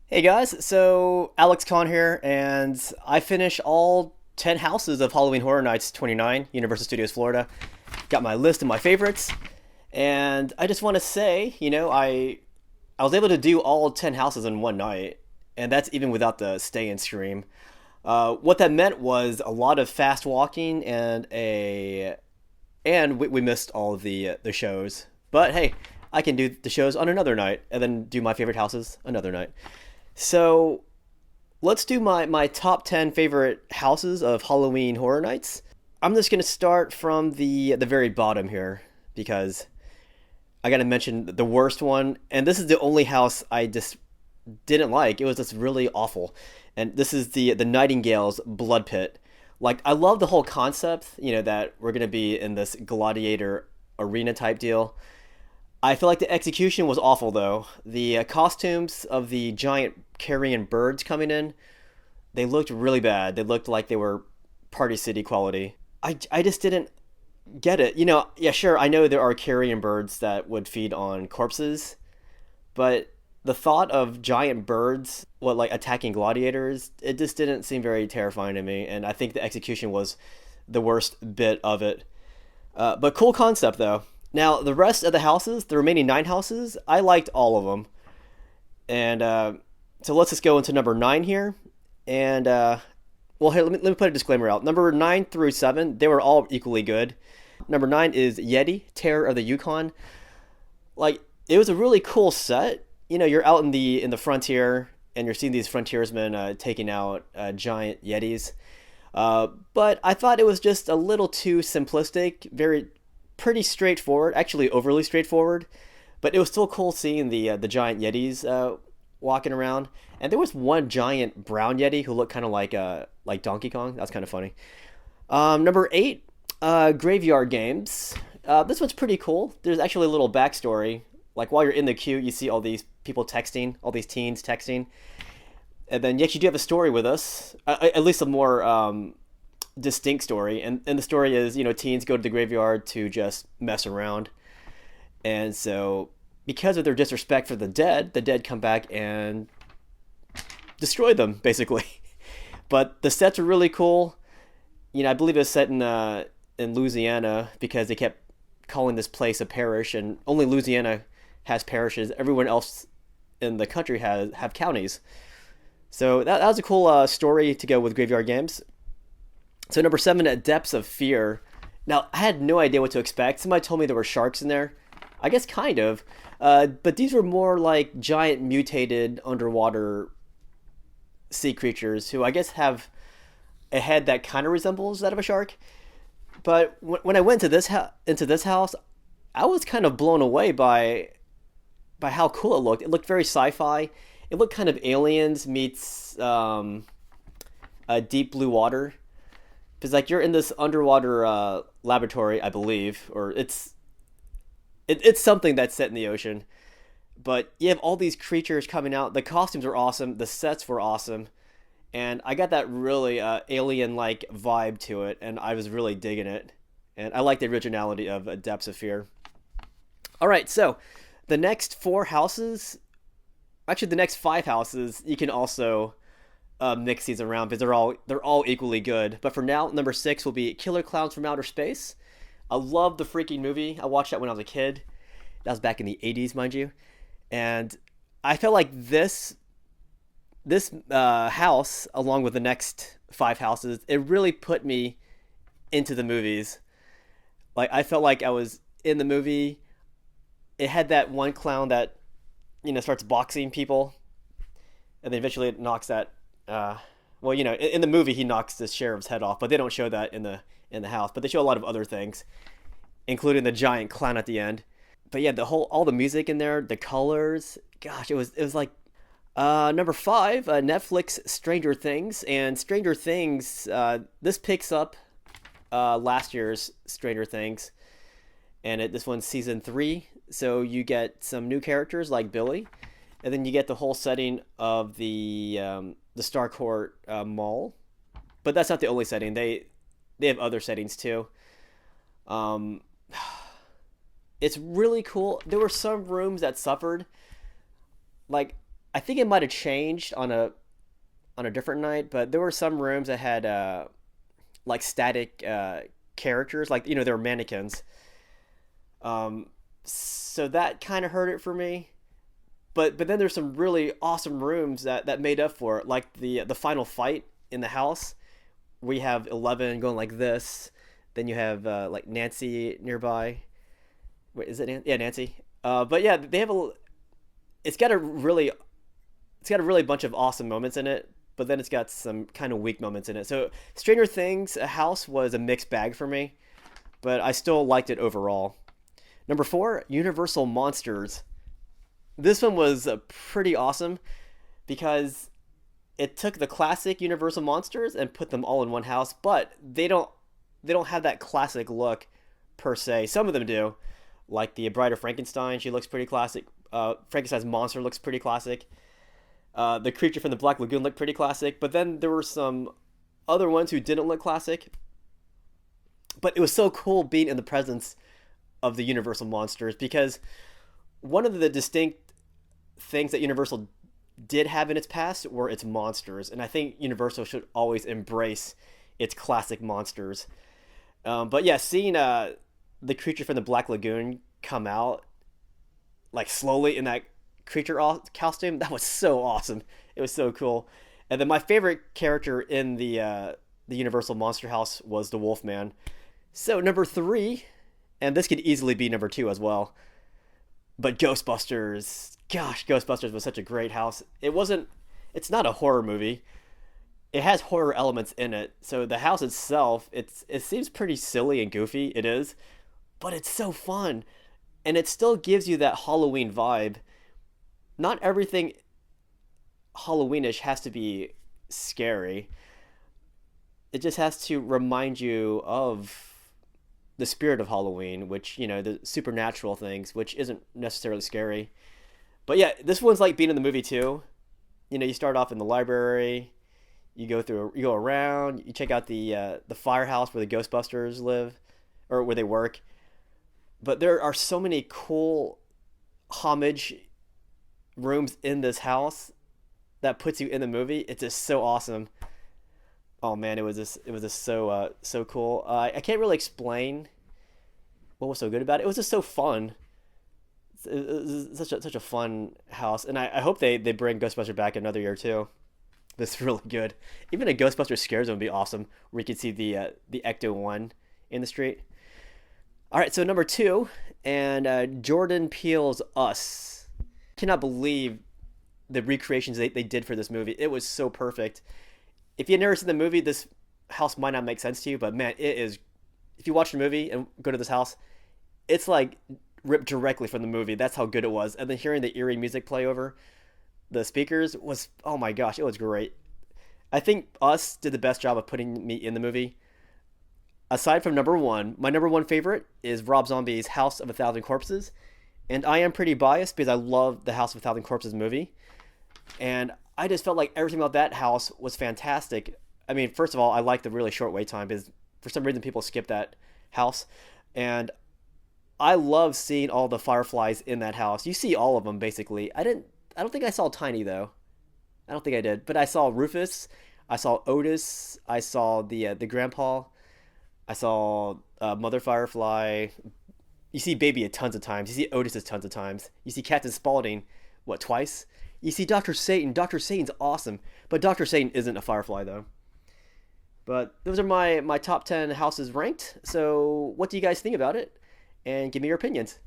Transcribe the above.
Hey guys, so Alex Kahn here, and I finished all 10 houses of Halloween Horror Nights 29, Universal Studios Florida. Got my list of my favorites, and I just want to say, I was able to do all 10 houses in one night, and that's even without the stay and stream. What that meant was a lot of fast walking and we missed all of the shows. But hey, I can do the shows on another night and then do my favorite houses another night. So let's do my top 10 favorite houses of Halloween Horror Nights. I'm just going to start from the very bottom here because I got to mention the worst one. And this is the only house I just didn't like. It was just really awful. And this is the Nightingale's Blood Pit. Like, I love the whole concept, that we're going to be in this gladiator arena type deal. I feel like the execution was awful, though. The costumes of the giant carrion birds coming in, they looked really bad. They looked like they were Party City quality. I just didn't get it. Yeah, sure, I know there are carrion birds that would feed on corpses, but the thought of giant birds, like attacking gladiators, it just didn't seem very terrifying to me, and I think the execution was the worst bit of it. But cool concept, though. Now, the rest of the houses, the remaining nine houses, I liked all of them. And so let's just go into number nine here. And, well, here, let me put a disclaimer out. Number nine through seven, they were all equally good. Number nine is Yeti, Terror of the Yukon. Like, it was a really cool set. You're out in the frontier, and you're seeing these frontiersmen taking out giant Yetis. But I thought it was just a little too simplistic, pretty straightforward, actually overly straightforward. But it was still cool seeing the giant Yetis walking around. And there was one giant brown Yeti who looked kind of like Donkey Kong. That's kind of funny. Number eight, Graveyard Games. This one's pretty cool. There's actually a little backstory. Like while you're in the queue, you see all these people texting, all these teens texting. And then, yes, you do have a story with us, at least a more distinct story. And the story is, teens go to the graveyard to just mess around. And so, because of their disrespect for the dead come back and destroy them, basically. But the sets are really cool. I believe it's set in Louisiana because they kept calling this place a parish, and only Louisiana has parishes. Everyone else in the country have counties. So that was a cool story to go with Graveyard Games. So number seven, at Depths of Fear. Now, I had no idea what to expect. Somebody told me there were sharks in there. I guess kind of. But these were more like giant mutated underwater sea creatures who I guess have a head that kind of resembles that of a shark. But when I went to into this house, I was kind of blown away by how cool it looked. It looked very sci-fi. It looked kind of Aliens meets Deep Blue Water. Because like you're in this underwater laboratory, I believe, or it's something that's set in the ocean. But you have all these creatures coming out. The costumes were awesome. The sets were awesome. And I got that really alien-like vibe to it, and I was really digging it. And I like the originality of Depths of Fear. All right, so the next four houses, actually the next five houses, you can also mix these around because they're all equally good. But for now, number six will be Killer Clowns from Outer Space. I love the freaking movie. I watched that when I was a kid. That was back in the 80s, mind you. And I felt like this house, along with the next five houses, it really put me into the movies. Like I felt like I was in the movie. It had that one clown that starts boxing people, and then eventually it knocks that. In the movie he knocks the sheriff's head off, but they don't show that in the house. But they show a lot of other things, including the giant clown at the end. But yeah, all the music in there, the colors, gosh, it was like number five, Netflix Stranger Things. And Stranger Things, this picks up last year's Stranger Things, and this one's season 3. So you get some new characters like Billy, and then you get the whole setting of the Starcourt Mall. But that's not the only setting. They have other settings too. Um, it's really cool. There were some rooms that suffered. Like, I think it might have changed on a different night, but there were some rooms that had like static characters, like they were mannequins. So that kind of hurt it for me. But then there's some really awesome rooms that made up for it, like the final fight in the house. We have 11 going like this. Then you have like Nancy nearby. Wait, is it Yeah, Nancy. But yeah, they have a. It's got a really, it's got a really bunch of awesome moments in it. But then it's got some kind of weak moments in it. So Stranger Things, a house was a mixed bag for me, but I still liked it overall. Number four, Universal Monsters. This one was pretty awesome because it took the classic Universal monsters and put them all in one house, but they don't have that classic look per se. Some of them do, like the Bride of Frankenstein. She looks pretty classic. Frankenstein's monster looks pretty classic. The creature from the Black Lagoon looked pretty classic, but then there were some other ones who didn't look classic. But it was so cool being in the presence of the Universal monsters because one of the distinct things that Universal did have in its past were its monsters, and I think Universal should always embrace its classic monsters. But yeah, seeing the creature from the Black Lagoon come out like slowly in that creature costume, that was so awesome. It was so cool. And then my favorite character in the Universal Monster House was the Wolfman. So number three, and this could easily be number two as well, but Ghostbusters. Gosh, Ghostbusters was such a great house. It's not a horror movie. It has horror elements in it. So the house itself, it seems pretty silly and goofy. It is, but it's so fun. And it still gives you that Halloween vibe. Not everything Halloweenish has to be scary. It just has to remind you of the spirit of Halloween, which, the supernatural things, which isn't necessarily scary. But yeah, this one's like being in the movie too. You start off in the library, you go around, you check out the firehouse where the Ghostbusters live, or where they work. But there are so many cool homage rooms in this house that puts you in the movie. It's just so awesome. Oh man, it was just so cool. I can't really explain what was so good about it. It was just so fun. It was such a fun house, and I hope they bring Ghostbusters back another year too. This is really good. Even a Ghostbusters scare zone would be awesome, where you could see the Ecto-1 in the street. All right, so number two, and Jordan Peele's Us. I cannot believe the recreations they did for this movie. It was so perfect. If you've never seen the movie, this house might not make sense to you, but man, it is. If you watch the movie and go to this house, it's like ripped directly from the movie. That's how good it was. And then hearing the eerie music play over the speakers was, oh my gosh, it was great. I think Us did the best job of putting me in the movie. Aside from number one, my number one favorite is Rob Zombie's House of a Thousand Corpses. And I am pretty biased because I love the House of a Thousand Corpses movie. And I just felt like everything about that house was fantastic. I mean, first of all, I like the really short wait time because for some reason people skip that house. And I love seeing all the fireflies in that house. You see all of them basically. I don't think I saw Tiny though. I don't think I did. But I saw Rufus, I saw Otis, I saw the grandpa, I saw Mother Firefly. You see Baby a tons of times. You see Otis a tons of times. You see Captain Spaulding, what, twice? You see Dr. Satan. Dr. Satan's awesome. But Dr. Satan isn't a Firefly, though. But those are my top 10 houses ranked. So what do you guys think about it? And give me your opinions.